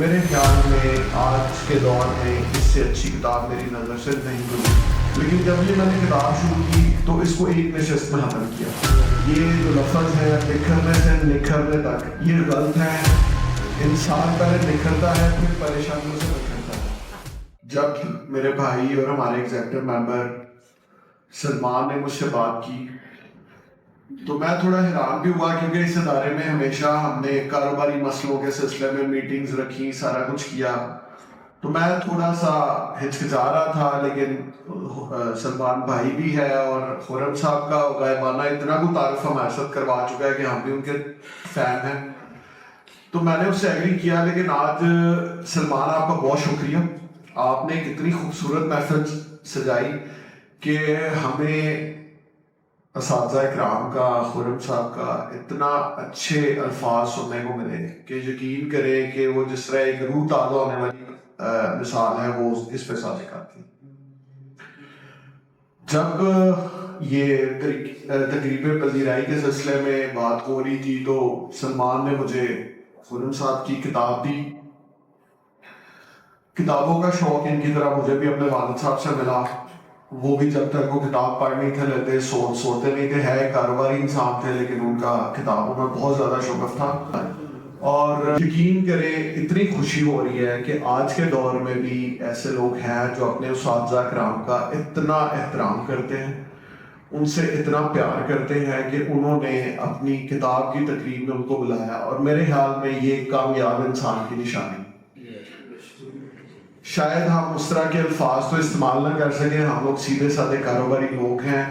میرے خیال میں آج کے دور میں اس سے اچھی کتاب میری نظر سے نہیں گزری. لیکن جب یہ میں نے کتاب شروع کی تو اس کو ایک نشست میں ختم کیا. یہ جو لفظ ہے نکھرنے سے نکھرنے تک، یہ غلط ہے. انسان پہلے نکھرتا ہے پھر پریشانیوں سے نکھرتا ہے. جب میرے بھائی اور ہمارے ایگزیکٹو ممبر سلمان نے مجھ سے بات کی تو میں تھوڑا حیران بھی ہوا، کیونکہ اس ادارے میں ہمیشہ ہم نے کاروباری مسئلوں کے سلسلے میں میٹنگز رکھی، سارا کچھ کیا. تو میں تھوڑا سا ہچکچا رہا تھا، لیکن سلمان بھائی بھی ہے اور خرم صاحب کا غائبانہ اتنا کو تعارف ہمارے ساتھ کروا چکا ہے کہ ہم بھی ان کے فین ہیں. تو میں نے اس سے ایگری کیا. لیکن آج سلمان آپ کا بہت شکریہ، آپ نے ایک اتنی خوبصورت محفل سجائی کہ ہمیں اساتذہ اکرام کا، خرم صاحب کا اتنا اچھے الفاظ سننے کو ملے کہ یقین کریں کہ وہ جس طرح ایک روح تازہ ہونے والی مثال ہے وہ اس پہ صادق آتی. جب یہ تقریب پذیرائی کے سلسلے میں بات ہو رہی تھی تو سلمان نے مجھے خرم صاحب کی کتاب دی. کتابوں کا شوق ان کی طرح مجھے بھی اپنے والد صاحب سے ملا. وہ بھی جب تک وہ کتاب پڑھ نہیں تھے لیتے سوتے نہیں تھے. ہے کاروباری انسان تھے لیکن ان کا کتابوں میں بہت زیادہ شغف تھا. اور یقین کریں اتنی خوشی ہو رہی ہے کہ آج کے دور میں بھی ایسے لوگ ہیں جو اپنے اساتذہ اکرام کا اتنا احترام کرتے ہیں، ان سے اتنا پیار کرتے ہیں کہ انہوں نے اپنی کتاب کی تقریب میں ان کو بلایا. اور میرے خیال میں یہ ایک کامیاب انسان کی نشانی. شاید ہم اس طرح کے الفاظ تو استعمال نہ کر سکیں، ہم لوگ سیدھے سادے کاروباری لوگ ہیں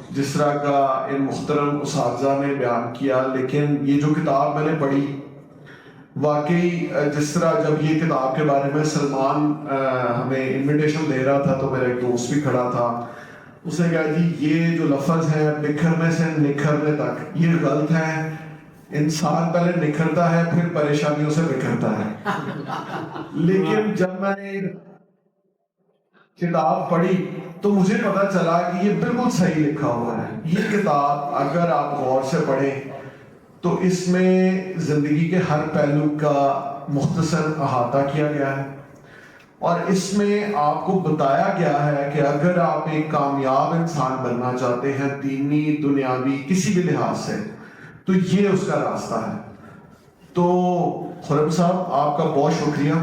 جس طرح کا ان محترم اساتذہ نے بیان کیا. لیکن یہ جو کتاب میں نے پڑھی، واقعی جس طرح جب یہ کتاب کے بارے میں سلمان ہمیں انویٹیشن دے رہا تھا تو میرا ایک دوست بھی کھڑا تھا. اس نے کہا جی یہ جو لفظ ہے بکھرنے سے نکھرنے تک، یہ غلط ہے. انسان پہلے نکھرتا ہے پھر پریشانیوں سے بکھرتا ہے. لیکن جب میں نے کتاب پڑھی تو مجھے پتا چلا کہ یہ بالکل صحیح لکھا ہوا ہے. یہ کتاب اگر آپ غور سے پڑھیں تو اس میں زندگی کے ہر پہلو کا مختصر احاطہ کیا گیا ہے، اور اس میں آپ کو بتایا گیا ہے کہ اگر آپ ایک کامیاب انسان بننا چاہتے ہیں دینی دنیاوی کسی بھی لحاظ سے تو یہ اس کا راستہ ہے. تو خرم صاحب آپ کا بہت شکریہ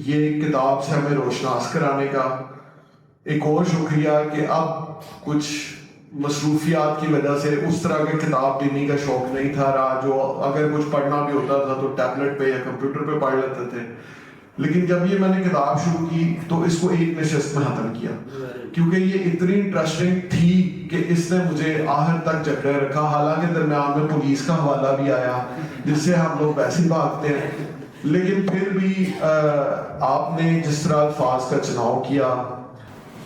یہ کتاب سے ہمیں روشناس کرانے کا. ایک اور شکریہ کہ اب کچھ مصروفیات کی وجہ سے اس طرح کی کتاب دینی کا شوق نہیں تھا رہا، جو اگر کچھ پڑھنا بھی ہوتا تھا تو ٹیبلٹ پہ یا کمپیوٹر پہ پڑھ لیتے تھے. لیکن جب یہ میں نے کتاب شروع کی تو اس کو ایک نشست میں ختم کیا، کیونکہ یہ اتنی انٹرسٹنگ تھی کہ اس نے مجھے آخر تک جکڑے رکھا. حالانکہ درمیان میں پولیس کا حوالہ بھی آیا جس سے ہم لوگ ویسے بھاگتے ہیں، لیکن پھر بھی آپ نے جس طرح الفاظ کا چناؤ کیا،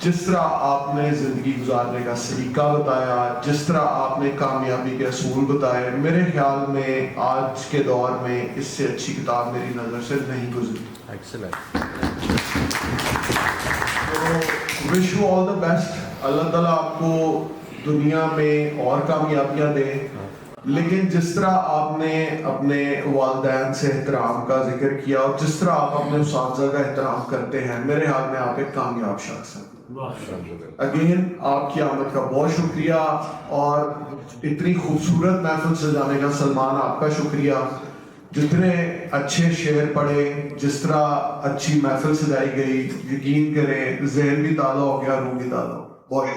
جس طرح آپ نے زندگی گزارنے کا سلیقہ بتایا، جس طرح آپ نے کامیابی کے اصول بتائے، میرے خیال میں آج کے دور میں اس سے اچھی کتاب میری نظر سے نہیں گزری. تو wish you all the best. اللہ تعالیٰ آپ کو دنیا میں اور کامیابیاں دے. لیکن جس طرح آپ نے اپنے والدین سے احترام کا ذکر کیا اور جس طرح آپ اپنے اساتذہ کا احترام کرتے ہیں، میرے خیال میں آپ ایک کامیاب شخص ہیں. اگین آپ کی آمد کا بہت شکریہ، اور اتنی خوبصورت محفل سجانے کا سلمان آپ کا شکریہ. جتنے اچھے شعر پڑھے، جس طرح اچھی محفل سجائی گئی، یقین کریں ذہن بھی تازہ ہو گیا، روح بھی تازہ ہو. بہت